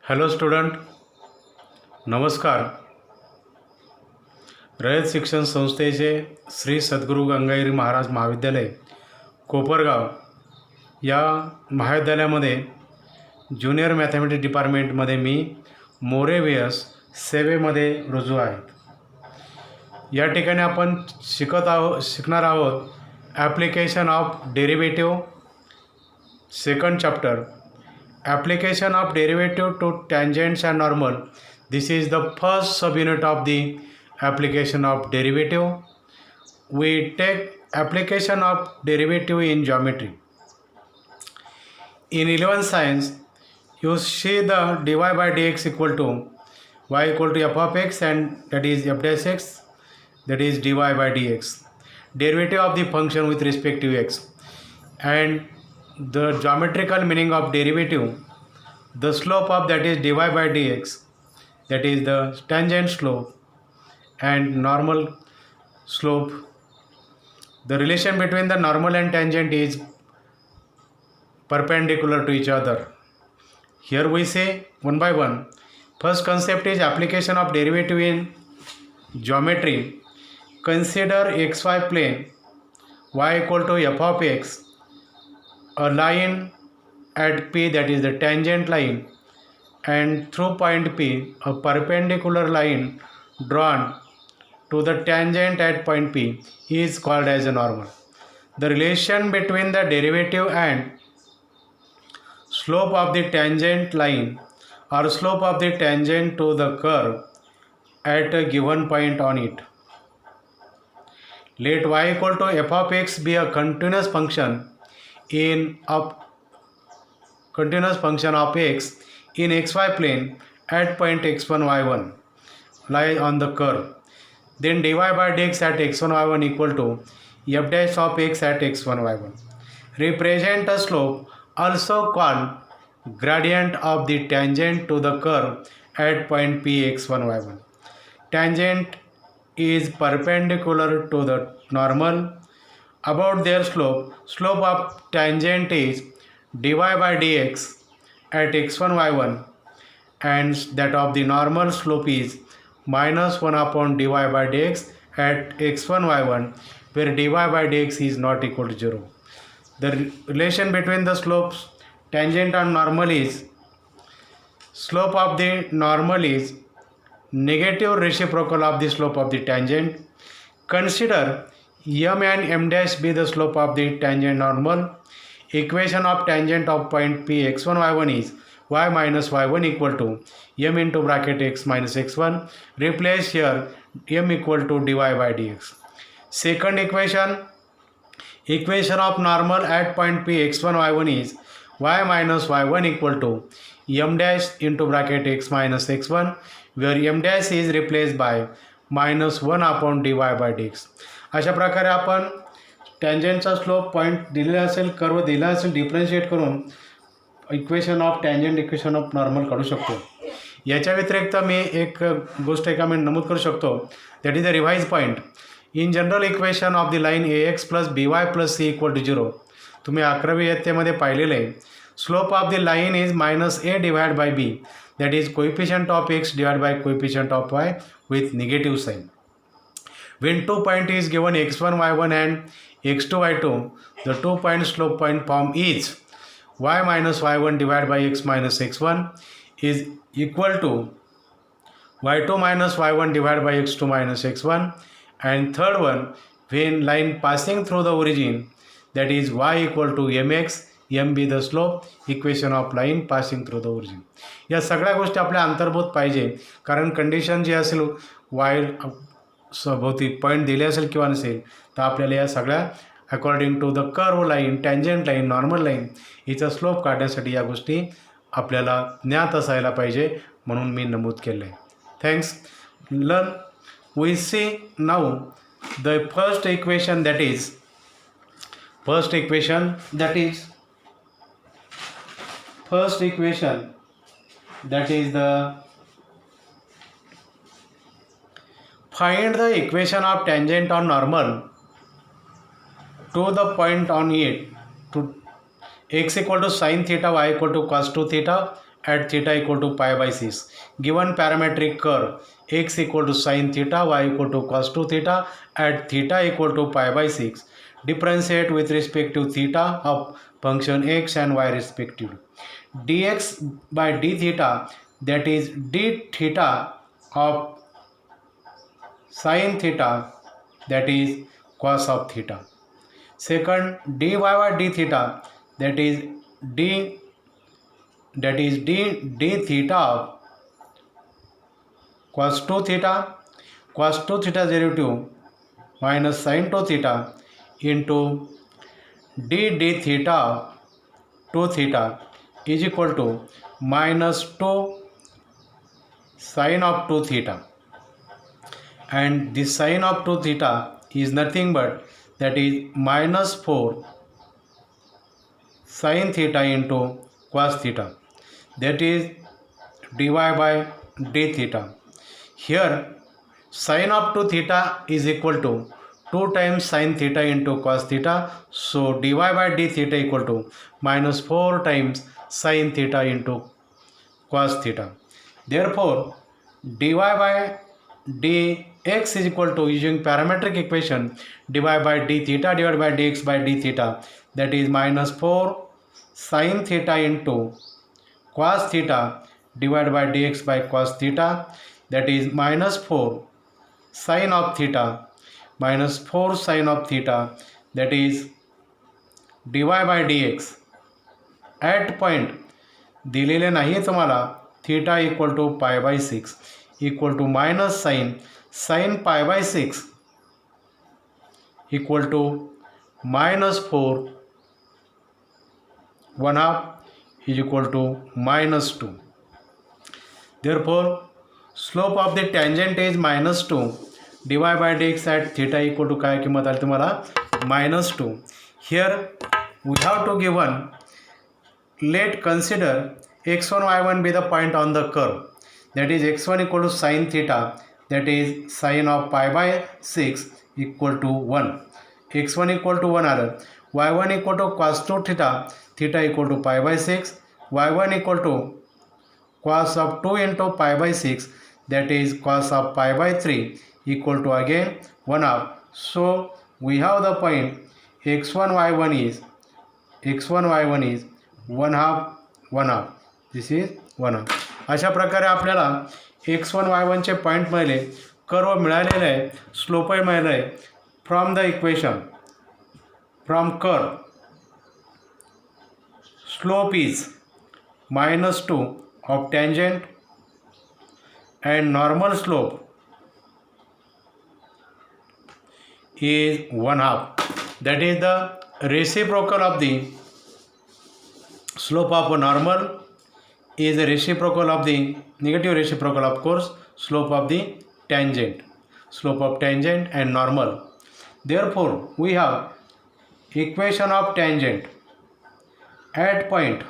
Hello student, नमस्कार. रयत शिक्षण संस्थेचे श्री सद्गुरू गंगागिरी महाराज महाविद्यालय कोपरगाव या महाविद्यालयामध्ये ज्युनियर मॅथमॅटिक्स डिपार्टमेंटमध्ये मी मोरे व्यास सेवेमध्ये रुजू आहे. या ठिकाणी आपण शिकणार आहोत application of derivative second chapter. Application of derivative to tangents and normal. This is the first subunit of the application of derivative. We take application of derivative in geometry. In 11th science, you see the dy by dx equal to y equal to f of x, and that is f dash x, that is dy by dx. Derivative of the function with respect to x. And the geometrical meaning of derivative, the slope of that is dy by dx, that is the tangent slope, and normal slope. The relation between the normal and tangent is perpendicular to each other. Here we say one by one. First concept is application of derivative in geometry. Consider xy plane, y equal to f of x, a line at P, that is the tangent line, and through point P a perpendicular line drawn to the tangent at point P is called as a normal. The relation between the derivative and slope of the tangent line or slope of the tangent to the curve at a given point on it. Let y equal to f of x be a continuous function of x in xy plane at point x1 y1 lie on the curve. Then dy by dx at x1 y1 equal to f dash of x at x1 y1. Represent a slope also called gradient of the tangent to the curve at point p x1 y1. Tangent is perpendicular to the normal. About their slope of tangent is dy by dx at x1 y1, and that of the normal slope is minus 1 upon dy by dx at x1 y1, where dy by dx is not equal to 0. The relation between the slopes tangent and normal is slope of the normal is negative reciprocal of the slope of the tangent. Consider m and m dash be the slope of the tangent normal. Equation of tangent of point P x1 y1 is y minus y1 equal to m into bracket x minus x1. Replace here m equal to dy by dx. Second equation of normal at point P x1 y1 is y minus y1 equal to m dash into bracket x minus x1, where m dash is replaced by minus 1 upon dy by dx. अशा प्रकारे आपण टँजंटचा slope point दिलेला असेल, curve दिला असेल, differentiate करून equation of tangent equation of normal काढू शकतो. याच्या व्यतिरिक्त मी एक गोष्ट एका मिनिट नमूद करू शकतो, that is the revise point. In general equation of the line A X plus B Y plus C equal to 0 तुम्ही 11वी इयत्तेमध्ये पाहिलेलं आहे. Slope of the line is minus A divide by B, that is coefficient of X divide by coefficient of Y with negative sign. When 2 point is given x1 y1 and x2 y2, the 2 point slope point form is y minus y1 divided by x minus x1 is equal to y2 minus y1 divided by x2 minus x1. And third one, when line passing through the origin, that is y equal to mx, m be the slope, equation of line passing through the origin. या सगळ्या गोष्टी आपल्या अंतर्भूत पाहिजे, कारण condition जी असेल वाय सभोवती point दिले असेल किंवा नसेल, तर आपल्याला या सगळ्या according to the curve line, tangent line, normal line हिचा स्लोप काढण्यासाठी या गोष्टी आपल्याला ज्ञात असायला पाहिजे, म्हणून मी नमूद केलं आहे. Thanks. Learn we see now the first equation that is the find the equation of tangent on normal to the point on it to x equal to sin theta, y equal to cos 2 theta, at theta equal to pi by 6. Given parametric curve x equal to sin theta, y equal to cos 2 theta at theta equal to pi by 6. Differentiate with respect to theta of function x and y respectively. Dx by d theta, that is d theta of sin theta, that is cos of theta. Second, dy by d theta, that is d theta of cos 2 theta. Cos 2 theta derivative minus sin 2 theta into d theta of 2 theta is equal to minus 2 sin of 2 theta, and this sin of 2 theta is nothing but that is minus 4 sin theta into cos theta, that is dy by d theta. Here sin of 2 theta is equal to 2 times sin theta into cos theta, so dy by d theta equal to minus 4 times sin theta into cos theta. Therefore dy by dx is equal to, using parametric equation, dy by d theta divided by dx by d theta, that is minus 4 sin theta into cos theta divided by dx by cos theta, that is minus 4 sin of theta minus 4 sin of theta, that is dy by dx. At point दिलेले नाही आहे तुम्हाला, theta equal to pi by 6 equal to minus sine pi by 6 equal to minus 4 1/2 is equal to minus 2. Therefore slope of the tangent is minus 2. dy by dx at theta equal to काय किंमत आली तुम्हाला minus 2. Here we have to given, let consider x1 y1 be the point on the curve, that is x1 equal to sin theta, that is sin of pi by 6 equal to 1. x1 equal to 1 आलं, y1 equal to cos 2 theta, theta equal to pi by 6, y1 equal to cos of 2 into pi by 6, that is cos of pi by 3 equal to again 1/2. So we have the point x1 y1 is 1/2. This is 1/2. अशा प्रकारे आपल्याला x1 y1 चे point मिळाले, curve मिळालेले आहे, स्लोपही मिळाले आहे. From the equation, from curve slope is minus 2 of tangent and normal slope is 1/2. That is the reciprocal of the slope of a normal is a reciprocal of the negative reciprocal, of course, slope of the tangent and normal. Therefore we have equation of tangent at point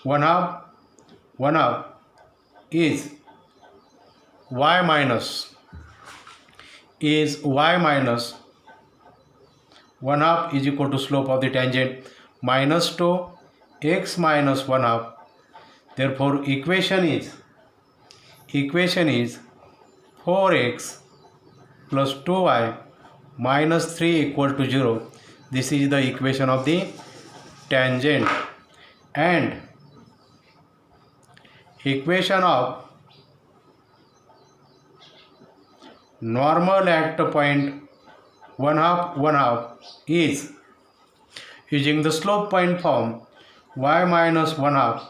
1/2 is y minus 1/2 is equal to slope of the tangent minus 2 x minus 1/2. Therefore equation is 4x plus 2y minus 3 equal to 0. This is the equation of the tangent, and equation of normal at point 1/2 is, using the slope point form, y minus 1/2,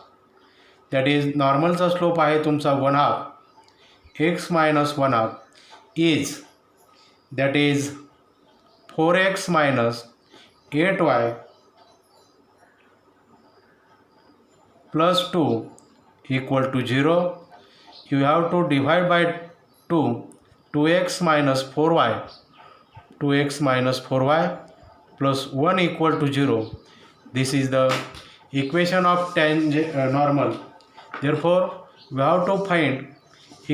that is नॉर्मलचा slope आहे तुमचा 1/2, x minus 1/2 is, that is 4x minus 8y plus 2 equal to 0. You have to divide by 2, 2x minus 4y plus 1 equal to 0. This is the equation of normal. Therefore we have to find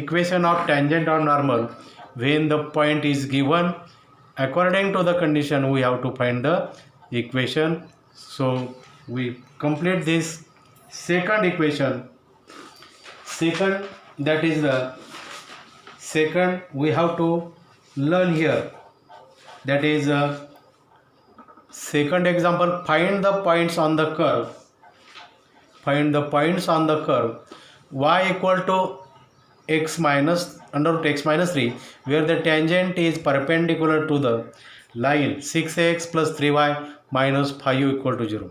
equation of tangent or normal when the point is given. According to the condition we have to find the equation. So we complete this second equation, second, that is the second we have to learn here, that is second example. Find the points on the curve, find the points on the curve y equal to x minus under root x minus 3, where the tangent is perpendicular to the line 6x plus 3y minus 5 equal to 0.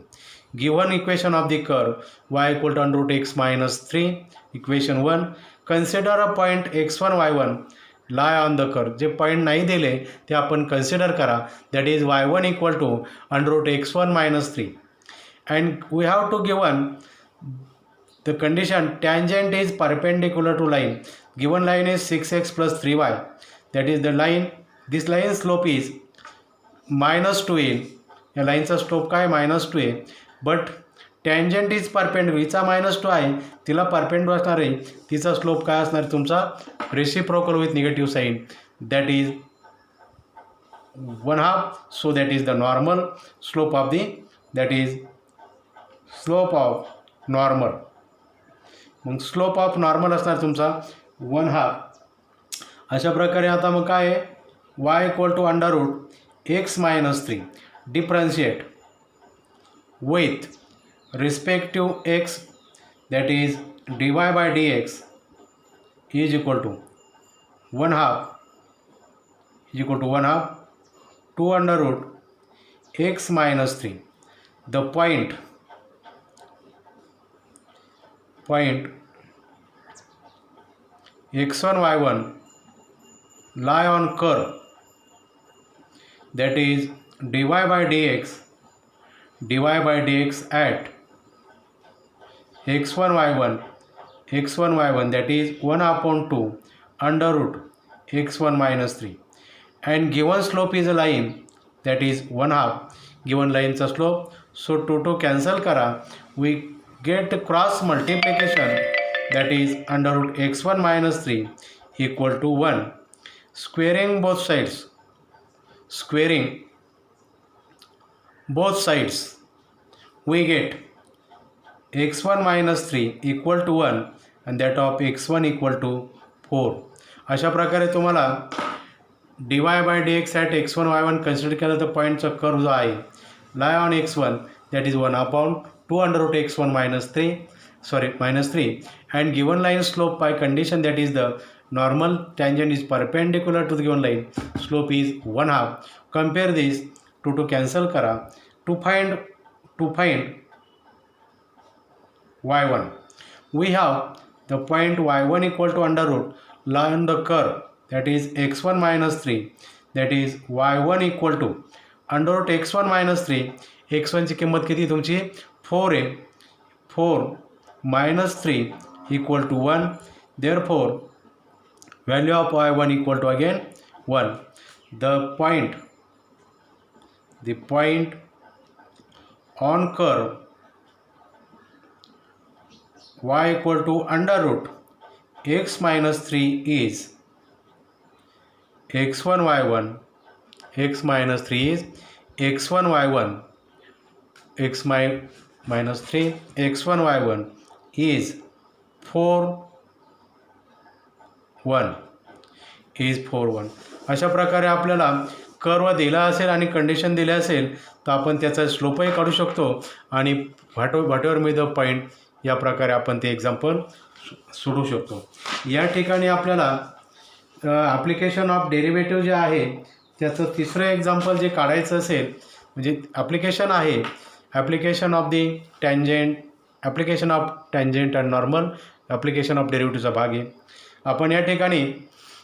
Given equation of the curve y equal to under root x minus 3, equation 1, consider a point x1 y1 lie on the curve. J point नाही दिले ते आपण consider करा, that is y1 equal to under root x1 minus 3, and we have to given the condition tangent is perpendicular to line. Given line is 6x plus 3y, that is the line, this line slope is minus 2a, या लाईनचा slope काय minus 2a, but tangent is perpendicular, हिचा -2 आहे, तिला perpendicular असणार आहे, तिचा slope काय असणार तुमचा reciprocal with negative sign, that is 1/2. So that is the normal slope of the, that is slope of normal. मग स्लोप ऑफ नॉर्मल असणार तुमचा 1/2. अशा प्रकारे आता मग काय आहे, y equal to under root x minus 3 differentiate with respective x, that is dy by dx is equal to 1/2 2 under root x minus 3. The point x1 y1 lie on curve, that is dy by dx at x1 y1, that is 1/2 under root x1 minus 3, and given slope is a line, that is 1/2, given line चा slope. So 2 cancel करा, we get cross multiplication, that is under root x1 minus 3 equal to 1. Squaring both sides, we get x1 minus 3 equal to 1 and that of x1 equal to 4. अशा प्रकारे तुम्हाला dy by dx at x1 y1 consider केलं तर पॉईंटचा curve जो आहे lie on x1, that is 1/2 under root x1 minus 3, and given line slope by condition, that is the normal tangent is perpendicular to the given line, slope is 1/2. Compare this, 2 cancel करा, to find y1, we have the point y1 equal to under root lie on the curve, that is x1 minus 3, that is y1 equal to under root x1 minus 3. x1 ची किंमत किती तुमची 4 आहे, 4 minus 3 equal to 1, therefore value of y1 equal to again 1. The point on curve y equal to under root x minus 3 is x1 y1, x minus 3 is x1 y1, x minus 3 x1 y1 is 4 1. अशा प्रकारे आपल्याला curve दिला असेल आणि condition दिले असेल तर आपण त्याचा स्लोपही काढू शकतो आणि व्हॉटएव्हर मे द पॉईंट, या प्रकारे आपण ते एक्झाम्पल सोडवू शकतो. या ठिकाणी आपल्याला ॲप्लिकेशन ऑफ डेरिव्हेटिव्ह जे आहे त्याचं तिसरं एक्झाम्पल जे काढायचं असेल, म्हणजे ॲप्लिकेशन आहे application of tangent and normal, application of डेरिव्हेटिव्हचा भाग आहे. आपण या ठिकाणी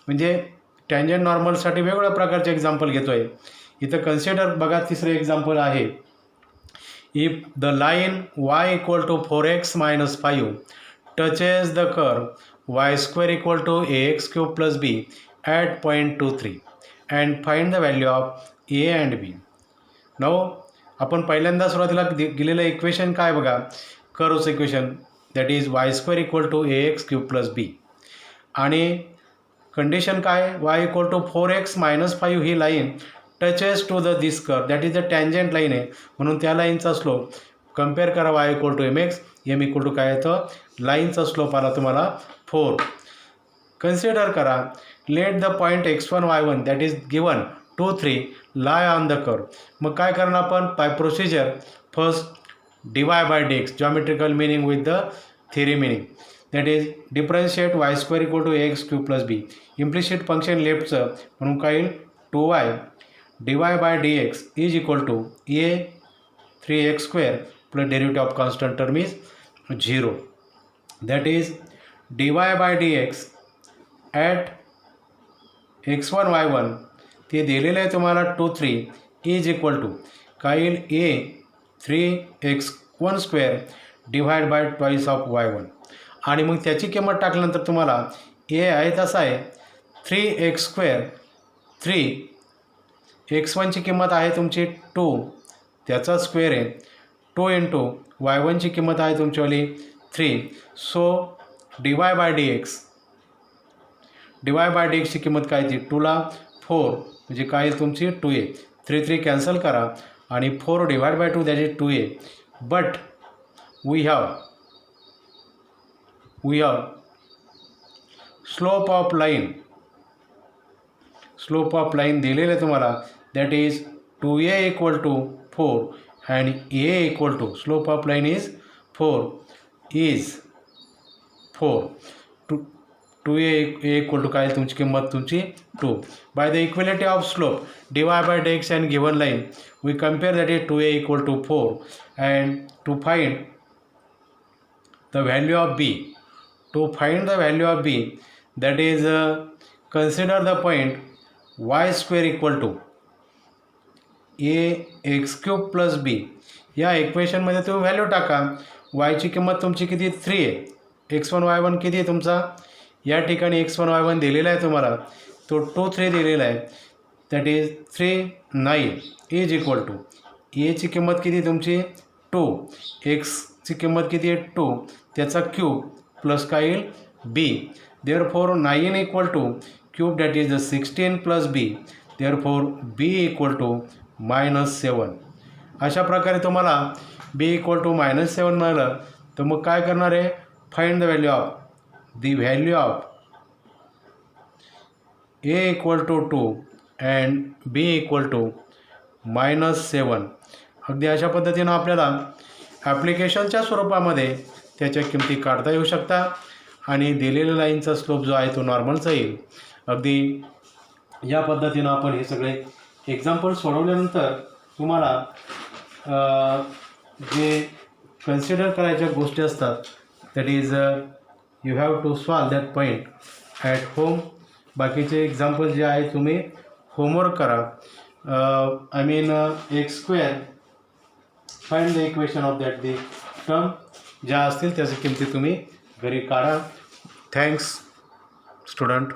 म्हणजे टँजंट नॉर्मलसाठी वेगवेगळ्या प्रकारचे एक्झाम्पल घेतो आहे. इथं कन्सिडर बघा, तिसरं एक्झाम्पल आहे, if the line y equal to 4x minus 5 touches the curve y² equal to ax³ plus b at point 2, 3 and find the value of a and b. Now आपण पहिल्यांदा सुरुवातीला दिलेलं इक्वेशन काय बघा, कर्वचं equation, that is y² equal to ax³ plus b, आणि condition काय, y equal to 4x minus 5 ही line touches to the this curve, that is the tangent line आहे, म्हणून त्या लाईनचा स्लोप कम्पेअर करा y equal to mx. m equal to काय येतं, लाईनचा स्लोप आला तुम्हाला 4. कन्सिडर करा, let the point x1 y1 that is given 2 3 lie on the curve. मग काय करणार आपण, by procedure first dy by dx, geometrical meaning with the theory meaning, that is differentiate y square equal to ax cube plus b. implicit function लेफ्टचं म्हणून काय येईल, 2y dy by dx is equal to a 3x square plus derivative of constant term is 0. that is dy by dx at x1 y1 ते दिलेलं आहे तुम्हाला 2 3 is equal to काय येईल, a 3x1 square divide by twice of y1. आणि मग त्याची किंमत टाकल्यानंतर तुम्हाला a आहे तसा आहे 3x स्क्वेअर, 3 x1ची किंमत आहे तुमची 2 त्याचा स्क्वेअर आहे, 2 इंटू y1ची किंमत आहे तुमच्यावाली 3. सो dy बाय dxची किंमत काय ती 2ला 4 म्हणजे काय तुमची 2a. 3 3 कॅन्सल करा आणि 4 divide by 2 that is 2a. But we have slope of line दिलेले तुम्हाला, that is 2a equal to 4 and a equal to slope of line is 4 2a equal to काय तुमची किंमत तुमची 2. by the equality of slope dy by dx and given line we compare, that is 2a equal to 4 and to find the value of b. To find the value of b, that is consider the point y square equal to a x cube plus b. या इक्वेशनमध्ये तुम्ही value टाका. y ची किंमत तुमची किती 3 आहे, x1 y1 किती आहे तुमचा, या ठिकाणी x1 y1 दिलेला आहे तुम्हाला, तो 2 3 दिलेला आहे, that is 3 9 is equal to a ची किंमत किती तुमची 2, x ची किंमत किती आहे 2 त्याचा क्यूब प्लस काय येईल b. Therefore 9 equal to cube that is 16 plus b. Therefore b equal to -7. अशा प्रकारे तुम्हाला b इक्वल टू -7 मिळालं तर मग काय करणार आहे, find the value of a equal to 2 and b equal to -7. अगदी अशा पद्धतीनं आपल्याला ॲप्लिकेशनच्या स्वरूपामध्ये त्याच्या किमती काढता येऊ शकता आणि दिलेल्या लाईनचा स्लोप जो आहे तो नॉर्मलचा येईल. अगदी या पद्धतीनं आपण हे सगळे एक्झाम्पल सोडवल्यानंतर तुम्हाला जे कन्सिडर करायच्या गोष्टी असतात, that is you have to solve that point at home. बाकीचे एक्झाम्पल जे आहे तुम्ही होमवर्क करा. I mean X square, find the equation of that the term, ज्या असतील त्याची किमती तुम्ही घरी काढा. Thanks student.